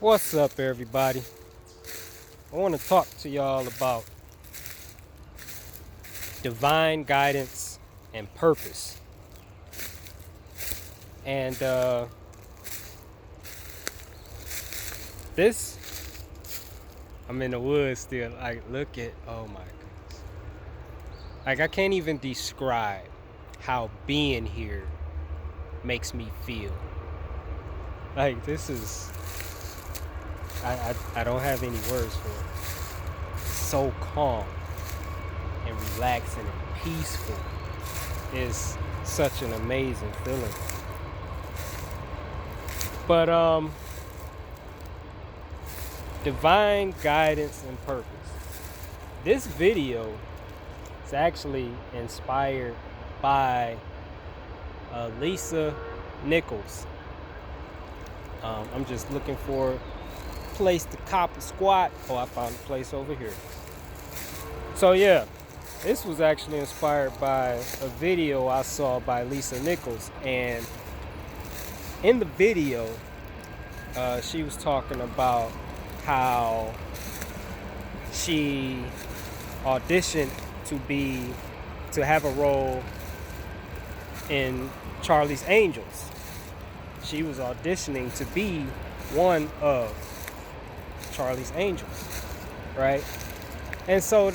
What's up, everybody? I want to talk to y'all about divine guidance and purpose. And this, I'm in the woods still. Like, look at, oh my goodness. Like, I can't even describe how being here makes me feel. Like, this is, I don't have any words for it. So calm and relaxing and peaceful is such an amazing feeling. But divine guidance and purpose. This video is actually inspired by Lisa Nichols. I'm just looking for a place to cop a squat. Oh, I found a place over here. So yeah, this was actually inspired by a video I saw by Lisa Nichols, and in the video, she was talking about how she auditioned to have a role in Charlie's Angels. She was auditioning to be one of Charlie's Angels, right? And so,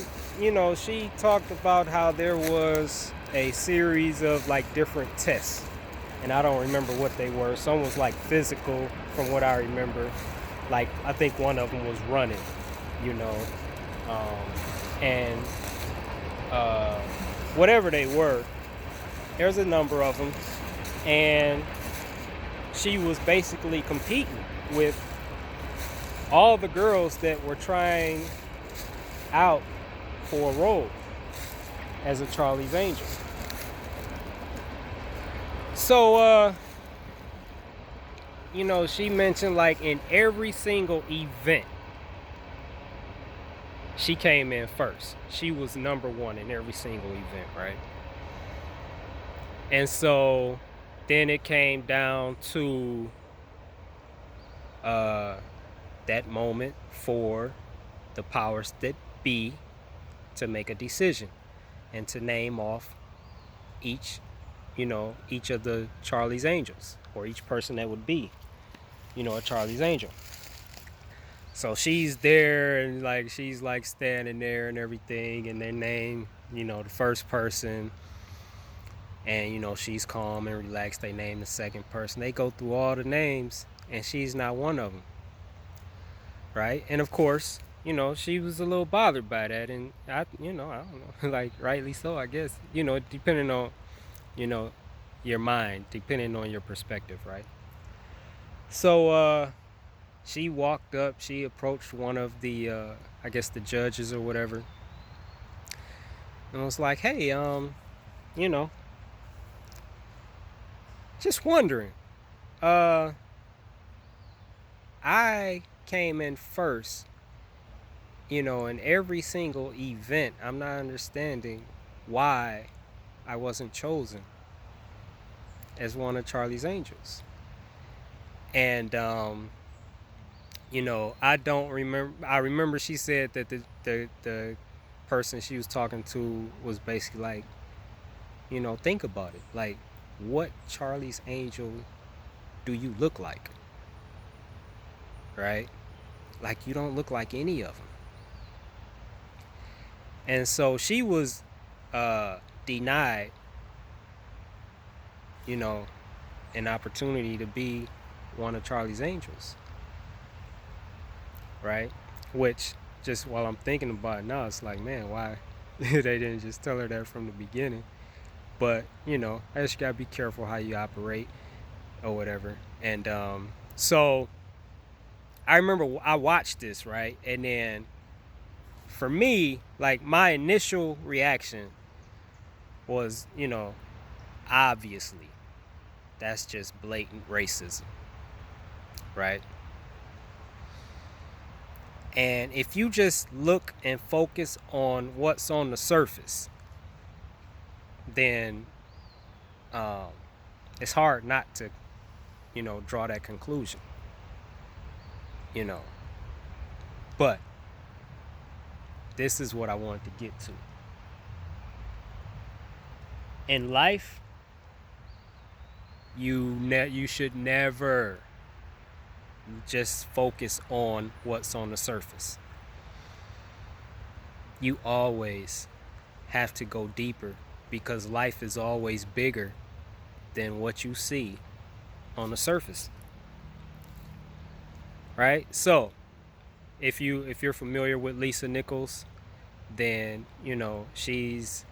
she talked about how there was a series of like different tests, and I don't remember what they were. Some was like physical, from what I remember. Like, I think one of them was running, you know, and whatever they were, there's a number of them, and she was basically competing with all the girls that were trying out for a role as a Charlie's Angel. So, she mentioned like in every single event, she came in first. She was number one in every single event, right? And so then it came down to that moment for the powers that be to make a decision and to name off each of the Charlie's Angels, or each person that would be, a Charlie's Angel. So she's there, and like she's like standing there and everything, and they name, the first person, and she's calm and relaxed. They name the second person. They go through all the names, and she's not one of them, right? And of course, she was a little bothered by that, and I don't know, like rightly so, I guess. Depending on, your mind, depending on your perspective, right? So she walked up, she approached one of the I guess the judges or whatever, and was like, hey, you know just wondering, uh I came in first, in every single event. I'm not understanding why I wasn't chosen as one of Charlie's Angels. And I don't remember. I remember she said that the person she was talking to was basically like, think about it. Like, what Charlie's Angel do you look like? Right? Like, you don't look like any of them. And so she was denied, you know, an opportunity to be one of Charlie's Angels. Right? Which, just while I'm thinking about it now, it's like, man, why they didn't just tell her that from the beginning? But, I just gotta be careful how you operate or whatever. And so I remember I watched this, right? And then for me, like, my initial reaction was, obviously, that's just blatant racism, right? And if you just look and focus on what's on the surface, then it's hard not to, draw that conclusion. you know. But this is what I wanted to get to. In life, you should never just focus on what's on the surface. You always have to go deeper, because life is always bigger than what you see on the surface. Right? So, if you're familiar with Lisa Nichols, then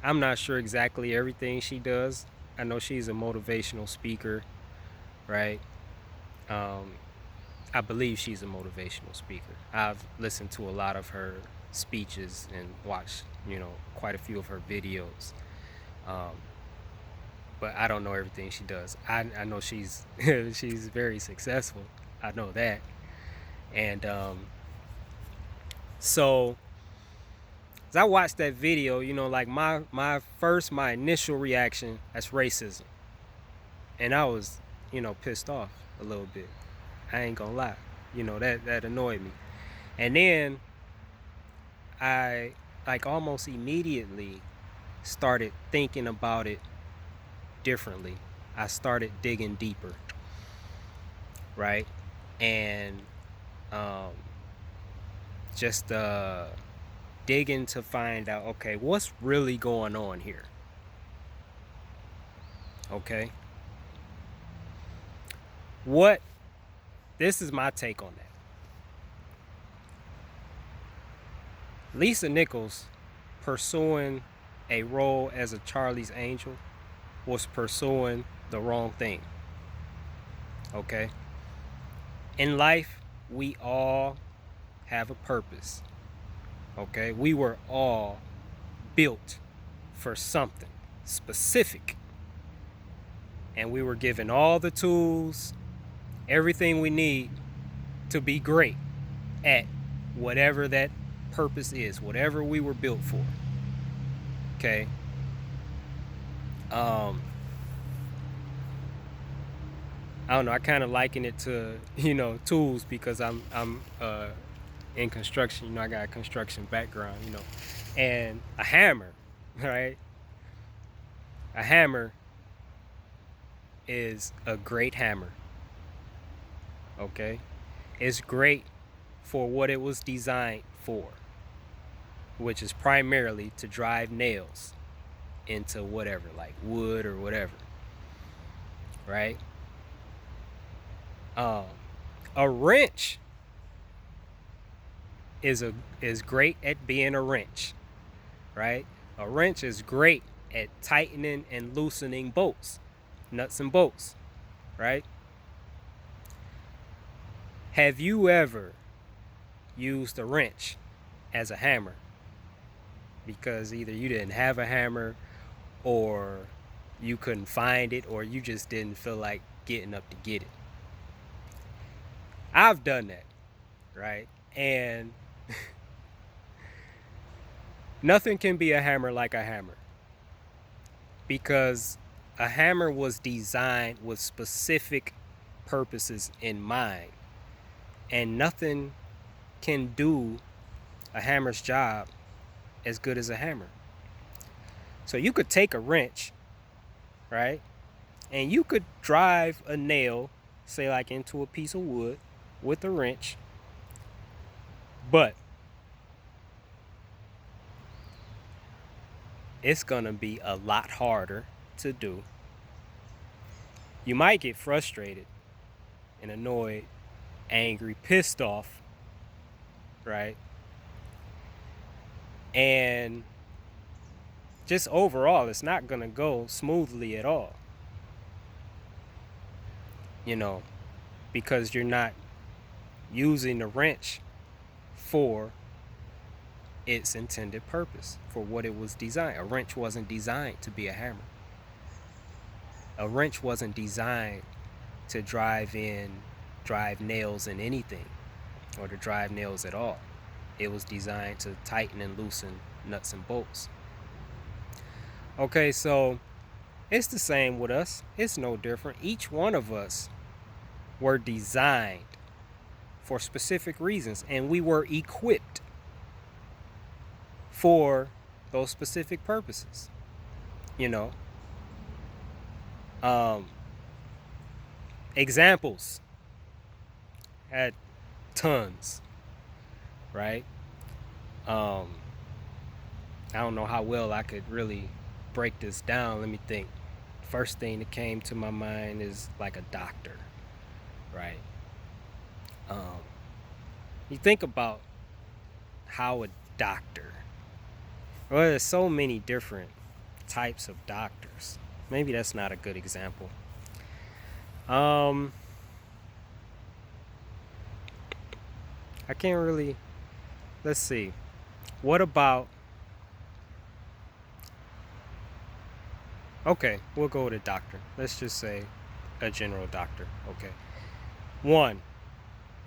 I'm not sure exactly everything she does. I know she's a motivational speaker, right? I believe she's a motivational speaker. I've listened to a lot of her speeches and watched quite a few of her videos, but I don't know everything she does. I know she's she's very successful. I know that. And so as I watched that video, like my initial reaction, that's racism. And I was, pissed off a little bit. I ain't gonna lie. That annoyed me. And then I almost immediately started thinking about it differently. I started digging deeper, right? And just digging to find out, okay, what's really going on here? Okay? This is my take on that. Lisa Nichols pursuing a role as a Charlie's Angel was pursuing the wrong thing. Okay? In life, we all have a purpose. Okay? We were all built for something specific. And we were given all the tools, everything we need to be great at whatever that purpose is, whatever we were built for. Okay? I don't know, I kind of liken it to, tools, because I'm in construction. I got a construction background, and a hammer, right? A hammer is a great hammer. Okay? It's great for what it was designed for, which is primarily to drive nails into whatever, like wood or whatever. Right? A wrench is great at being a wrench. Right? A wrench is great at tightening and loosening bolts, nuts and bolts. Right? Have you ever used a wrench as a hammer because either you didn't have a hammer, or you couldn't find it, or you just didn't feel like getting up to get it? I've done that, right? And nothing can be a hammer like a hammer, because a hammer was designed with specific purposes in mind, and nothing can do a hammer's job as good as a hammer. So you could take a wrench, right, and you could drive a nail, say like into a piece of wood with a wrench, but it's gonna be a lot harder to do. You might get frustrated and annoyed, angry, pissed off, right? And just overall, it's not gonna go smoothly at all, because you're not using the wrench for its intended purpose, for what it was designed. A wrench wasn't designed to be a hammer. A wrench wasn't designed to drive nails in anything, or to drive nails at all. It was designed to tighten and loosen nuts and bolts. Okay, so it's the same with us. It's no different. Each one of us were designed for specific reasons, and we were equipped for those specific purposes. You know, examples had tons, right? I don't know how well I could really break this down. Let me think. First thing that came to my mind is like a doctor, right? You think about how a doctor, well, there's so many different types of doctors. Maybe that's not a good example. I can't really, let's see. What about, okay, we'll go with a doctor. Let's just say a general doctor. Okay. One,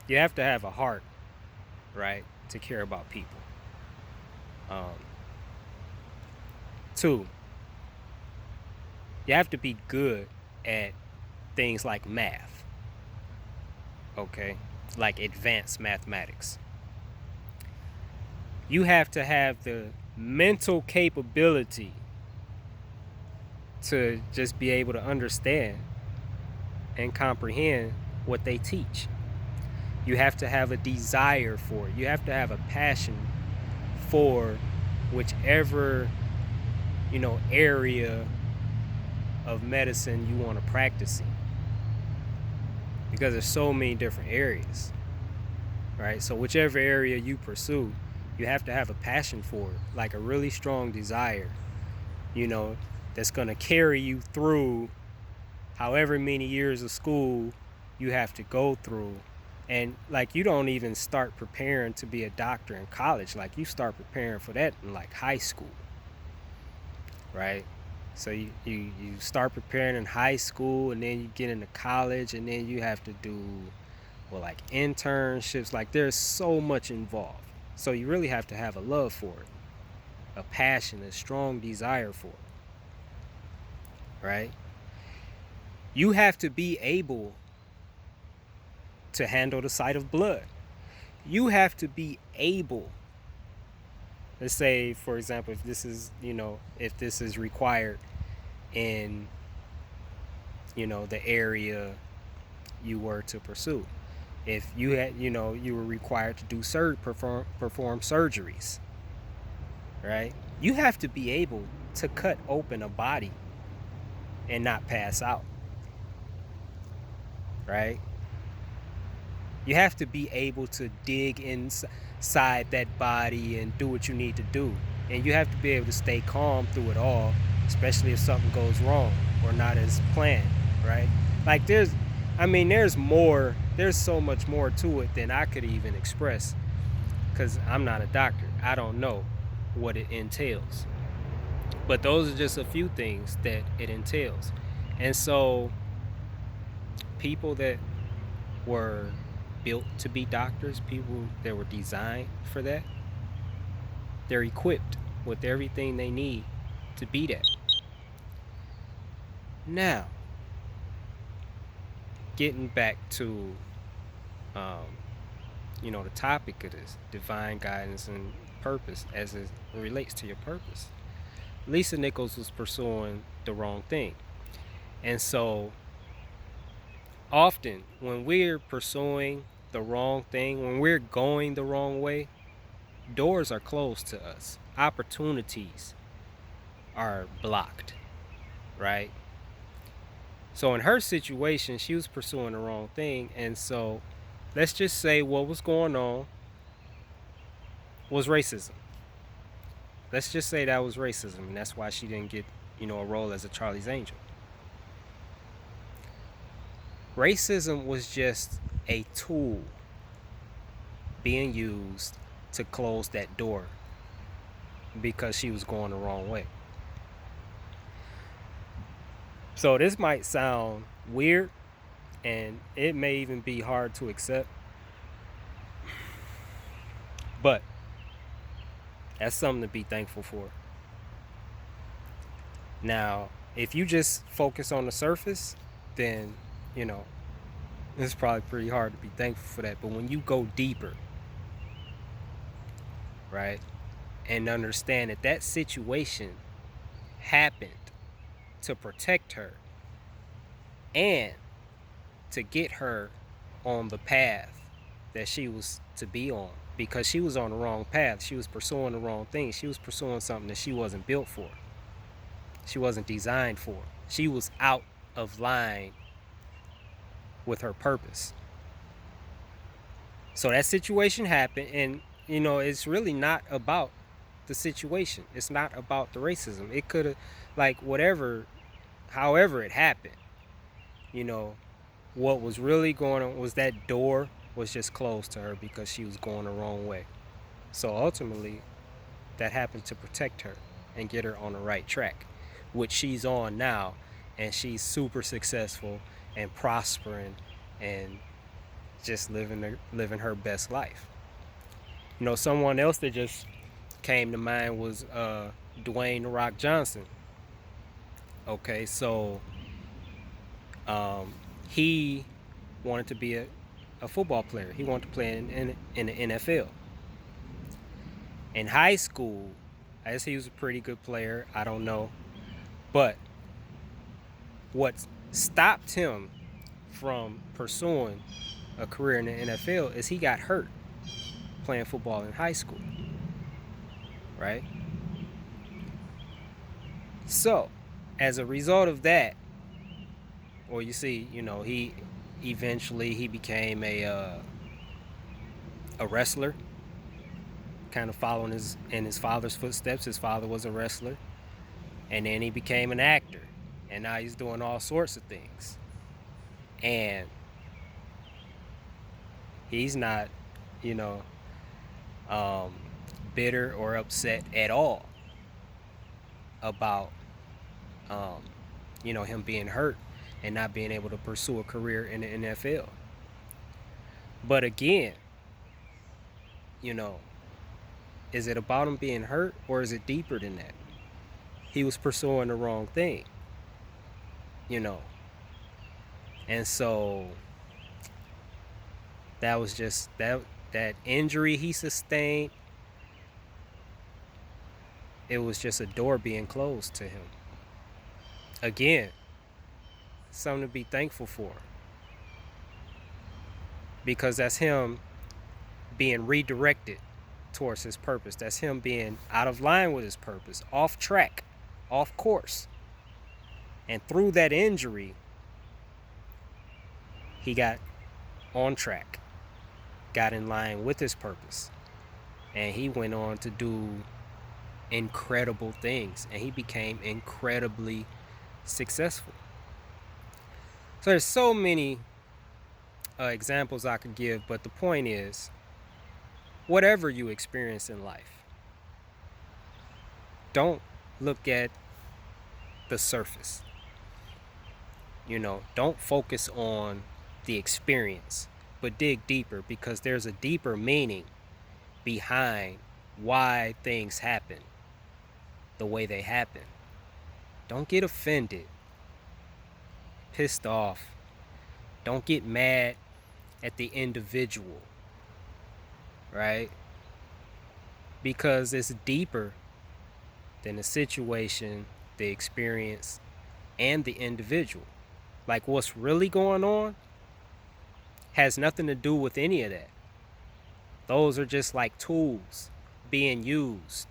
you have to have a heart, right, to care about people. Two, you have to be good at things like math, okay, like advanced mathematics. You have to have the mental capability to just be able to understand and comprehend what they teach. You have to have a desire for it. You have to have a passion for whichever, area of medicine you want to practice in. Because there's so many different areas, right? So whichever area you pursue, you have to have a passion for it, like a really strong desire, that's going to carry you through however many years of school you have to go through. And like, you don't even start preparing to be a doctor in college. Like, you start preparing for that in like high school, right? So you start preparing in high school, and then you get into college, and then you have to do, like internships. Like, there's so much involved. So you really have to have a love for it, a passion, a strong desire for it, right? You have to be able to handle the sight of blood. You have to be able, let's say, for example, if this is, if this is required in, the area you were to pursue. If you had, you were required to do perform surgeries, right? You have to be able to cut open a body and not pass out, right? You have to be able to dig inside that body and do what you need to do. And you have to be able to stay calm through it all, especially if something goes wrong or not as planned, right? Like, there's so much more to it than I could even express, because I'm not a doctor. I don't know what it entails. But those are just a few things that it entails. And so people that were built to be doctors, people that were designed for that, they're equipped with everything they need to be that. Now, getting back to the topic of this, divine guidance and purpose, as it relates to your purpose. Lisa Nichols was pursuing the wrong thing. And so often when we're pursuing the wrong thing, when we're going the wrong way, doors are closed to us. Opportunities are blocked, right? So in her situation, she was pursuing the wrong thing. And so let's just say what was going on was racism. Let's just say that was racism, and that's why she didn't get, a role as a Charlie's Angel. Racism was just a tool being used to close that door because she was going the wrong way. So this might sound weird, and it may even be hard to accept, but that's something to be thankful for. Now, if you just focus on the surface, then, It's probably pretty hard to be thankful for that. But when you go deeper, right, and understand that that situation happened to protect her and to get her on the path that she was to be on, because she was on the wrong path. She was pursuing the wrong thing. She was pursuing something that she wasn't built for. She wasn't designed for. She was out of line with her purpose. So that situation happened, and it's really not about the situation. It's not about the racism. It could have, like, however it happened, what was really going on was that door was just closed to her because she was going the wrong way. So ultimately, that happened to protect her and get her on the right track, which she's on now, and she's super successful and prospering and just living her best life. Someone else that just came to mind was Dwayne "The Rock" Johnson. Okay, so he wanted to be a football player. He wanted to play in the NFL. In high school, I guess he was a pretty good player. I don't know. But what stopped him from pursuing a career in the NFL is he got hurt playing football in high school. Right? So, as a result of that, or you see, he eventually became a wrestler, kind of following in his father's footsteps. His father was a wrestler, and then he became an actor, and now he's doing all sorts of things. And he's not, bitter or upset at all about, him being hurt and not being able to pursue a career in the NFL. But again, is it about him being hurt, or is it deeper than that? He was pursuing the wrong thing, and so that was just that injury he sustained. It was just a door being closed to him. Again, something to be thankful for, because that's him being redirected towards his purpose. That's him being out of line with his purpose, off track, off course. And through that injury, he got on track, got in line with his purpose, and he went on to do incredible things, and he became incredibly successful. So there's so many examples I could give, but the point is, whatever you experience in life, don't look at the surface. Don't focus on the experience, but dig deeper, because there's a deeper meaning behind why things happen the way they happen. Don't get offended, pissed off. Don't get mad at the individual, right? Because it's deeper than the situation, the experience, and the individual. Like, what's really going on has nothing to do with any of that. Those are just like tools being used.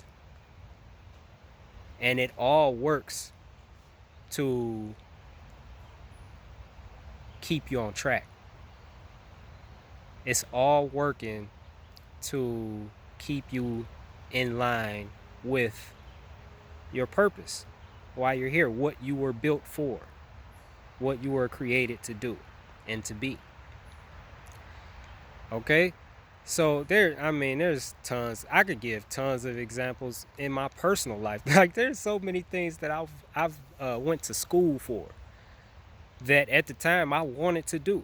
And it all works to keep you on track. It's all working to keep you in line with your purpose, why you're here, what you were built for, what you were created to do and to be. Okay? So there's tons. I could give tons of examples in my personal life. Like, there's so many things that I've went to school for that at the time I wanted to do.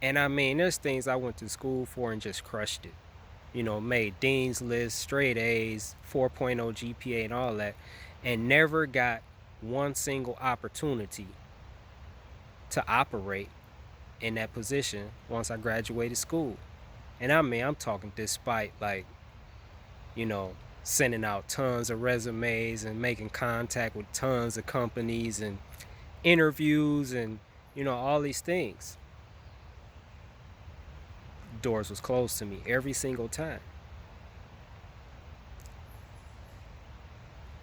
And there's things I went to school for and just crushed it. Made dean's list, straight A's, 4.0 GPA and all that, and never got one single opportunity to operate in that position once I graduated school. And I mean, I'm talking despite, like, you know, sending out tons of resumes and making contact with tons of companies and interviews and, all these things. Doors was closed to me every single time.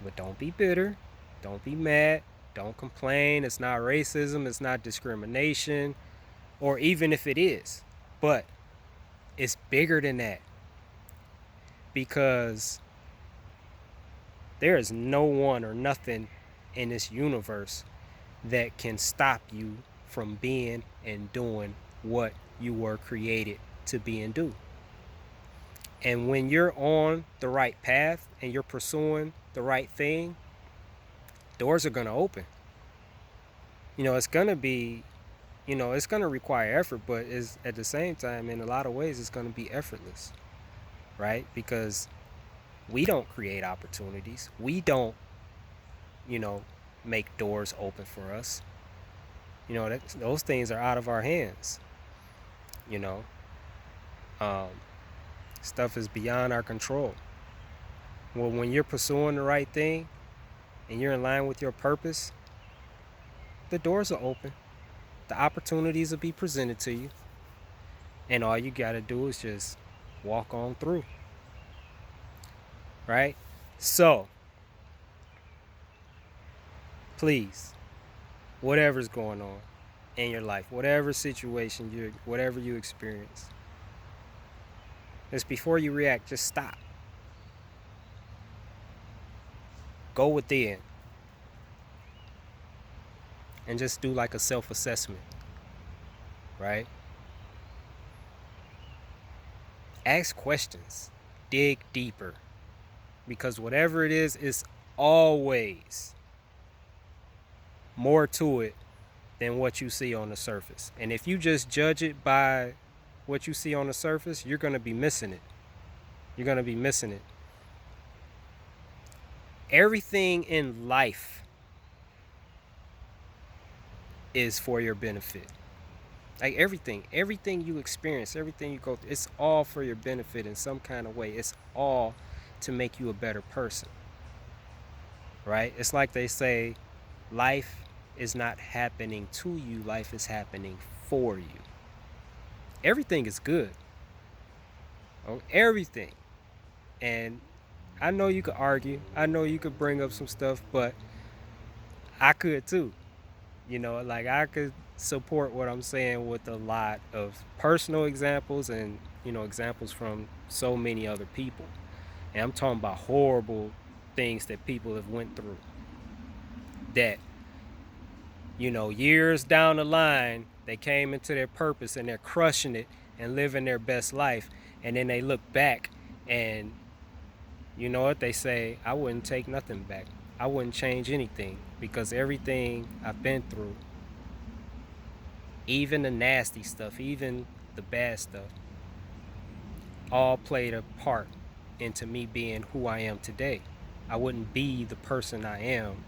But don't be bitter. Don't be mad. Don't complain. It's not racism. It's not discrimination. Or even if it is. But it's bigger than that. Because there is no one or nothing in this universe that can stop you from being and doing what you were created to be and do. And when you're on the right path and you're pursuing the right thing, doors are going to open. It's going to be, it's going to require effort, but it's, at the same time, in a lot of ways, it's going to be effortless, right? Because we don't create opportunities. We don't, make doors open for us. Those things are out of our hands. Um, Stuff is beyond our control. Well, when you're pursuing the right thing and you're in line with your purpose, the doors are open. The opportunities will be presented to you. And all you got to do is just walk on through. Right? So, please, whatever's going on in your life, whatever situation whatever you experience, just before you react, just stop. Go within and just do like a self-assessment, right? Ask questions, dig deeper, because whatever it is always more to it than what you see on the surface. And if you just judge it by what you see on the surface, you're going to be missing it. You're going to be missing it. Everything in life is for your benefit. Like everything you experience, everything you go through, it's all for your benefit in some kind of way. It's all to make you a better person, right? It's like they say, life is not happening to you, life is happening for you. Everything is good. Oh, everything. And I know you could argue. I know you could bring up some stuff, but I could too. Like I could support what I'm saying with a lot of personal examples and, examples from so many other people. And I'm talking about horrible things that people have went through that, years down the line, they came into their purpose and they're crushing it and living their best life. And then they look back and, you know what they say, I wouldn't take nothing back. I wouldn't change anything, because everything I've been through, even the nasty stuff, even the bad stuff, all played a part into me being who I am today. I wouldn't be the person I am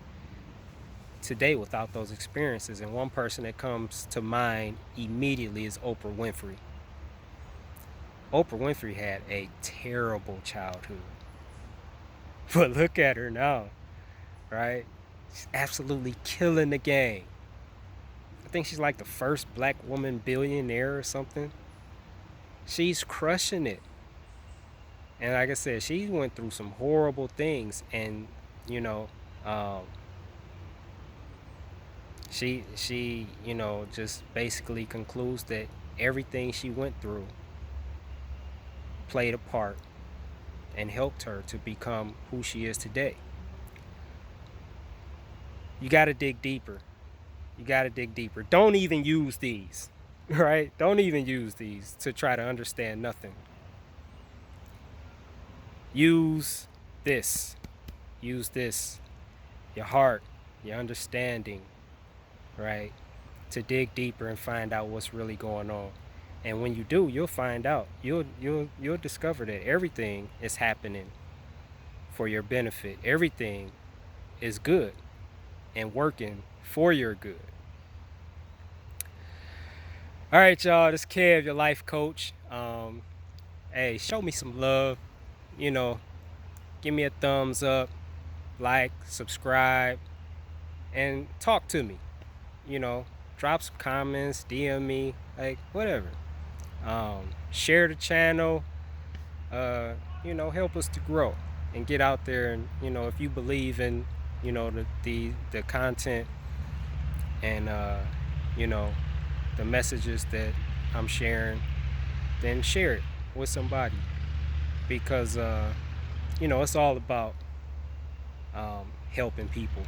today without those experiences. And one person that comes to mind immediately is Oprah Winfrey. Oprah Winfrey had a terrible childhood. But look at her now, right? She's absolutely killing the game. I think she's like the first black woman billionaire or something. She's crushing it. And like I said, she went through some horrible things, and she just basically concludes that everything she went through played a part and helped her to become who she is today. You got to dig deeper. Don't even use these, right? Don't even use these to try to understand nothing. Use this. Your heart, your understanding, right? To dig deeper and find out what's really going on. And when you do, you'll find out. You'll discover that everything is happening for your benefit. Everything is good and working for your good. All right, y'all. This Kev, your life coach. Hey, show me some love. You know, give me a thumbs up, like, subscribe, and talk to me. You know, drop some comments, DM me, like whatever. Share the channel. You know, help us to grow and get out there. And you know, if you believe in, you know, the content and you know, the messages that I'm sharing, then share it with somebody because you know, it's all about helping people.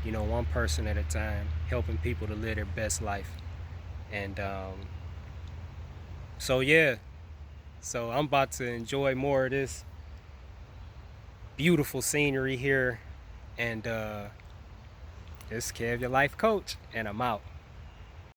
You know, one person at a time, helping people to live their best life. And so yeah, so I'm about to enjoy more of this beautiful scenery here. And this is Kev, your life coach, and I'm out.